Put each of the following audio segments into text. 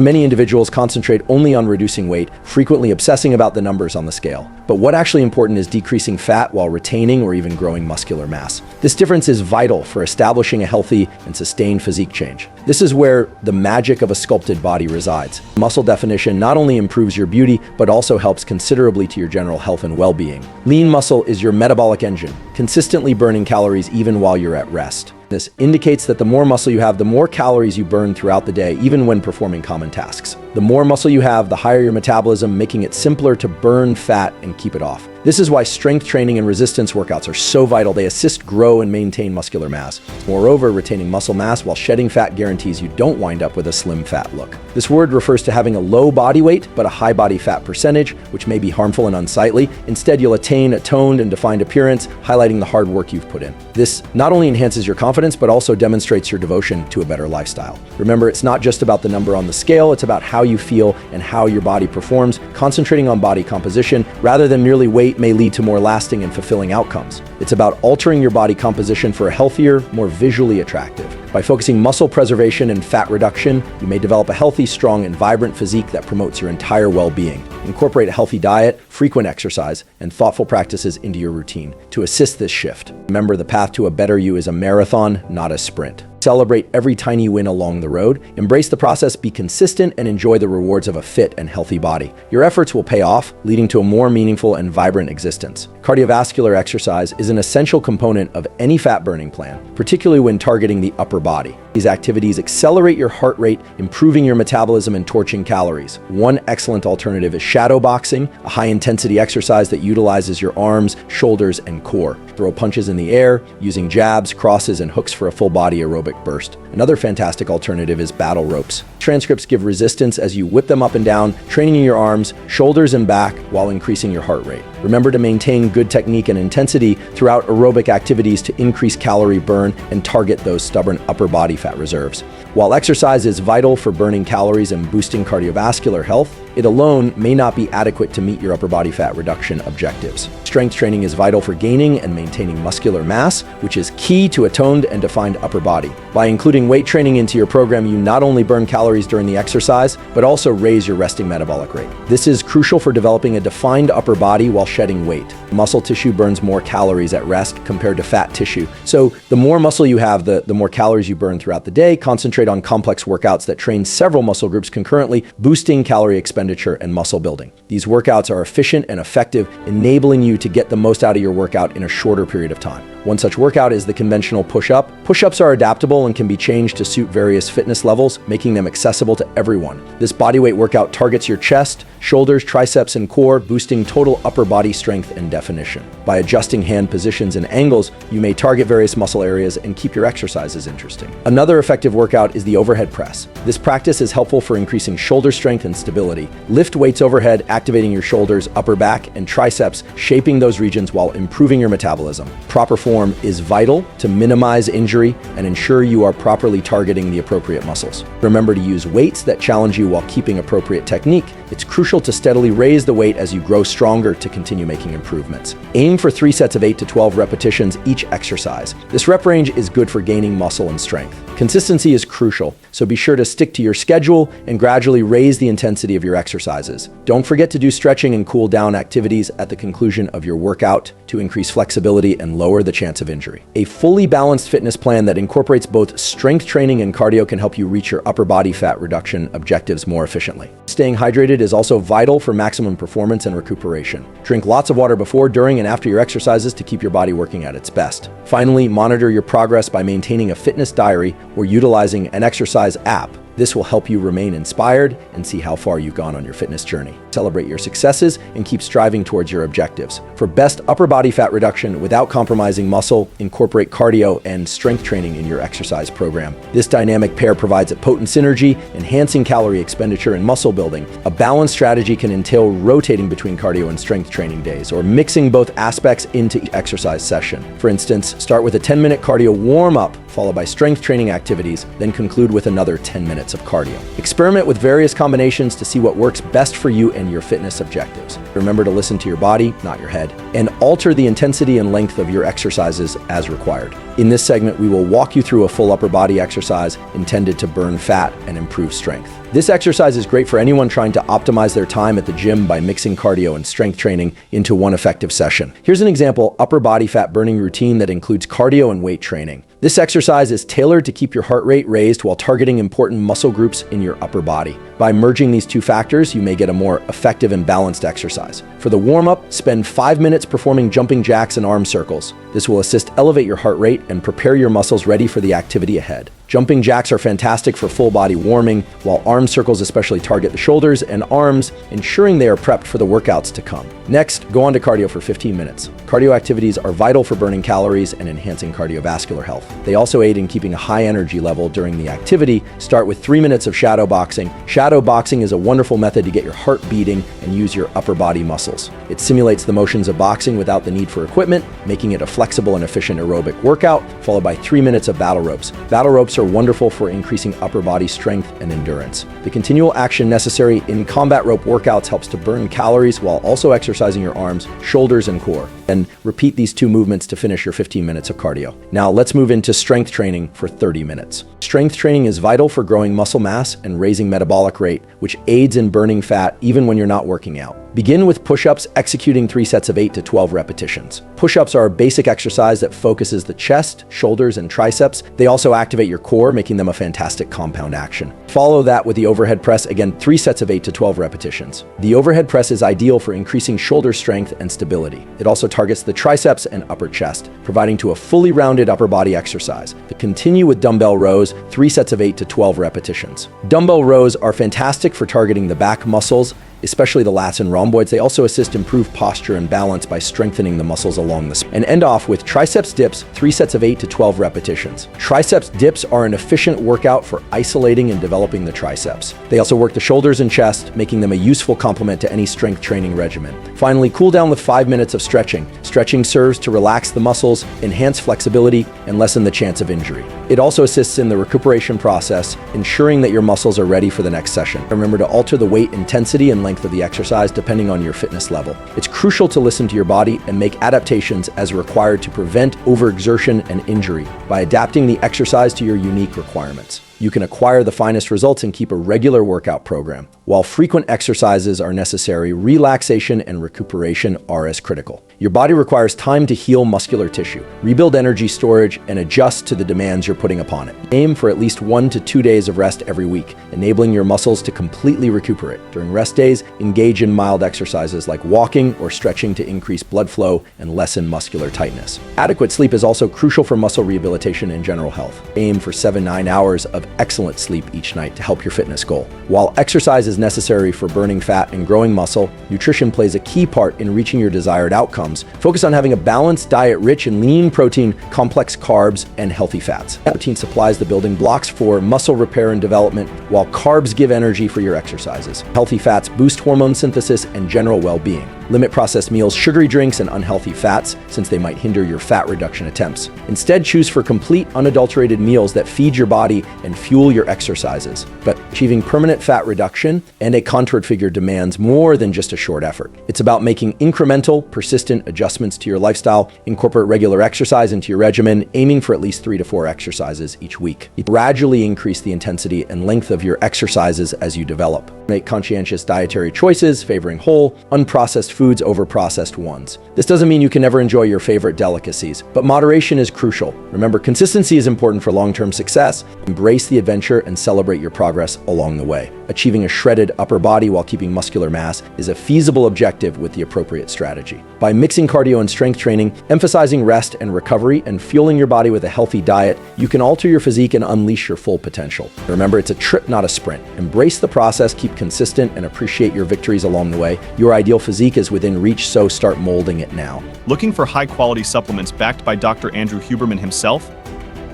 Many individuals concentrate only on reducing weight, frequently obsessing about the numbers on the scale. But what actually important is decreasing fat while retaining or even growing muscular mass. This difference is vital for establishing a healthy and sustained physique change. This is where the magic of a sculpted body resides. Muscle definition not only improves your beauty, but also helps considerably to your general health and well-being. Lean muscle is your metabolic engine, consistently burning calories even while you're at rest. This indicates that the more muscle you have, the more calories you burn throughout the day, even when performing common tasks. The more muscle you have, the higher your metabolism, making it simpler to burn fat and keep it off. This is why strength training and resistance workouts are so vital. They assist grow and maintain muscular mass. Moreover, retaining muscle mass while shedding fat guarantees you don't wind up with a slim fat look. This word refers to having a low body weight but a high body fat percentage, which may be harmful and unsightly. Instead, you'll attain a toned and defined appearance, highlighting the hard work you've put in. This not only enhances your confidence, but also demonstrates your devotion to a better lifestyle. Remember, it's not just about the number on the scale, it's about how you feel and how your body performs. Concentrating on body composition rather than merely weight may lead to more lasting and fulfilling outcomes. It's about altering your body composition for a healthier, more visually attractive. By focusing muscle preservation and fat reduction, you may develop a healthy, strong, and vibrant physique that promotes your entire well-being. Incorporate a healthy diet, frequent exercise, and thoughtful practices into your routine to assist this shift. Remember, the path to a better you is a marathon, not a sprint. Celebrate every tiny win along the road, embrace the process, be consistent, and enjoy the rewards of a fit and healthy body. Your efforts will pay off, leading to a more meaningful and vibrant existence. Cardiovascular exercise is an essential component of any fat-burning plan, particularly when targeting the upper body. These activities accelerate your heart rate, improving your metabolism and torching calories. One excellent alternative is shadow boxing, a high-intensity exercise that utilizes your arms, shoulders, and core. Throw punches in the air, using jabs, crosses, and hooks for a full-body aerobic burst. Another fantastic alternative is battle ropes. Transcripts give resistance as you whip them up and down, training your arms, shoulders, and back while increasing your heart rate. Remember to maintain good technique and intensity throughout aerobic activities to increase calorie burn and target those stubborn upper body fat reserves. While exercise is vital for burning calories and boosting cardiovascular health, it alone may not be adequate to meet your upper body fat reduction objectives. Strength training is vital for gaining and maintaining muscular mass, which is key to a toned and defined upper body. By including weight training into your program, you not only burn calories during the exercise, but also raise your resting metabolic rate. This is crucial for developing a defined upper body while shedding weight. Muscle tissue burns more calories at rest compared to fat tissue. So the more muscle you have, the more calories you burn throughout the day. Concentrate on complex workouts that train several muscle groups concurrently, boosting calorie expenditure and muscle building. These workouts are efficient and effective, enabling you to get the most out of your workout in a shorter period of time. One such workout is the conventional push-up. Push-ups are adaptable and can be changed to suit various fitness levels, making them accessible to everyone. This bodyweight workout targets your chest, shoulders, triceps, and core, boosting total upper body strength and definition. By adjusting hand positions and angles, you may target various muscle areas and keep your exercises interesting. Another effective workout is the overhead press. This practice is helpful for increasing shoulder strength and stability. Lift weights overhead, activating your shoulders, upper back, and triceps, shaping those regions while improving your metabolism. Proper form is vital to minimize injury and ensure you are properly targeting the appropriate muscles. Remember to use weights that challenge you while keeping appropriate technique. It's crucial to steadily raise the weight as you grow stronger to continue making improvements. Aim for 3 sets of 8 to 12 repetitions each exercise. This rep range is good for gaining muscle and strength. Consistency is crucial, so be sure to stick to your schedule and gradually raise the intensity of your exercises. Don't forget to do stretching and cool down activities at the conclusion of your workout to increase flexibility and lower the chance of injury. A fully balanced fitness plan that incorporates both strength training and cardio can help you reach your upper body fat reduction objectives more efficiently. Staying hydrated is also vital for maximum performance and recuperation. Drink lots of water before, during, and after your exercises to keep your body working at its best. Finally, monitor your progress by maintaining a fitness diary or utilizing an exercise app. This will help you remain inspired and see how far you've gone on your fitness journey. Celebrate your successes and keep striving towards your objectives. For best upper body fat reduction without compromising muscle, incorporate cardio and strength training in your exercise program. This dynamic pair provides a potent synergy, enhancing calorie expenditure and muscle building. A balanced strategy can entail rotating between cardio and strength training days, or mixing both aspects into each exercise session. For instance, start with a 10-minute cardio warm-up, followed by strength training activities, then conclude with another 10 minutes of cardio. Experiment with various combinations to see what works best for you and your fitness objectives. Remember to listen to your body, not your head, and alter the intensity and length of your exercises as required. In this segment, we will walk you through a full upper body exercise intended to burn fat and improve strength. This exercise is great for anyone trying to optimize their time at the gym by mixing cardio and strength training into one effective session. Here's an example upper body fat burning routine that includes cardio and weight training. This exercise is tailored to keep your heart rate raised while targeting important muscle groups in your upper body. By merging these two factors, you may get a more effective and balanced exercise. For the warm-up, spend 5 minutes performing jumping jacks and arm circles. This will assist elevate your heart rate and prepare your muscles ready for the activity ahead. Jumping jacks are fantastic for full body warming, while arm circles especially target the shoulders and arms, ensuring they are prepped for the workouts to come. Next, go on to cardio for 15 minutes. Cardio activities are vital for burning calories and enhancing cardiovascular health. They also aid in keeping a high energy level during the activity. Start with 3 minutes of shadow boxing. Shadow boxing is a wonderful method to get your heart beating and use your upper body muscles. It simulates the motions of boxing without the need for equipment, making it a flexible and efficient aerobic workout, followed by 3 minutes of battle ropes. Battle ropes are wonderful for increasing upper body strength and endurance. The continual action necessary in combat rope workouts helps to burn calories while also exercising your arms, shoulders, and core. And repeat these 2 movements to finish your 15 minutes of cardio. Now let's move into strength training for 30 minutes. Strength training is vital for growing muscle mass and raising metabolic rate, which aids in burning fat even when you're not working out. Begin with push-ups, executing 3 sets of 8 to 12 repetitions. Push-ups are a basic exercise that focuses the chest, shoulders, and triceps. They also activate your core, making them a fantastic compound action. Follow that with the overhead press, again 3 sets of 8 to 12 repetitions. The overhead press is ideal for increasing shoulder strength and stability. It also targets the triceps and upper chest, providing to a fully rounded upper body exercise. Continue with dumbbell rows, 3 sets of 8 to 12 repetitions. Dumbbell rows are fantastic for targeting the back muscles, especially the lats and rhomboids. They also assist improve posture and balance by strengthening the muscles along the spine. And end off with triceps dips, 3 sets of 8 to 12 repetitions. Triceps dips are an efficient workout for isolating and developing the triceps. They also work the shoulders and chest, making them a useful complement to any strength training regimen. Finally, cool down with 5 minutes of stretching. Stretching serves to relax the muscles, enhance flexibility, and lessen the chance of injury. It also assists in the recuperation process, ensuring that your muscles are ready for the next session. Remember to alter the weight intensity and length of the exercise depending on your fitness level. It's crucial to listen to your body and make adaptations as required to prevent overexertion and injury. By adapting the exercise to your unique requirements, you can acquire the finest results and keep a regular workout program. While frequent exercises are necessary, relaxation and recuperation are as critical. Your body requires time to heal muscular tissue, rebuild energy storage, and adjust to the demands you're putting upon it. Aim for at least 1 to 2 days of rest every week, enabling your muscles to completely recuperate. During rest days, engage in mild exercises like walking or stretching to increase blood flow and lessen muscular tightness. Adequate sleep is also crucial for muscle rehabilitation and general health. Aim for 7-9 hours of excellent sleep each night to help your fitness goal. While exercise is necessary for burning fat and growing muscle, nutrition plays a key part in reaching your desired outcomes. Focus on having a balanced diet rich in lean protein, complex carbs, and healthy fats. Protein supplies the building blocks for muscle repair and development, while carbs give energy for your exercises. Healthy fats boost hormone synthesis and general well-being. Limit processed meals, sugary drinks, and unhealthy fats, since they might hinder your fat reduction attempts. Instead, choose for complete, unadulterated meals that feed your body and fuel your exercises. But achieving permanent fat reduction and a contoured figure demands more than just a short effort. It's about making incremental, persistent adjustments to your lifestyle. Incorporate regular exercise into your regimen, aiming for at least 3 to 4 exercises each week. Gradually increase the intensity and length of your exercises as you develop. Make conscientious dietary choices, favoring whole, unprocessed foods over processed ones. This doesn't mean you can never enjoy your favorite delicacies, but moderation is crucial. Remember, consistency is important for long-term success. Embrace the adventure and celebrate your progress along the way. Achieving a shredded upper body while keeping muscular mass is a feasible objective with the appropriate strategy. By mixing cardio and strength training, emphasizing rest and recovery, and fueling your body with a healthy diet, you can alter your physique and unleash your full potential. Remember, it's a trip, not a sprint. Embrace the process, keep consistent, and appreciate your victories along the way. Your ideal physique is within reach, so start molding it now. Looking for high-quality supplements backed by Dr. Andrew Huberman himself?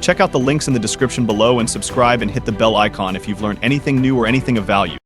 Check out the links in the description below and subscribe and hit the bell icon if you've learned anything new or anything of value.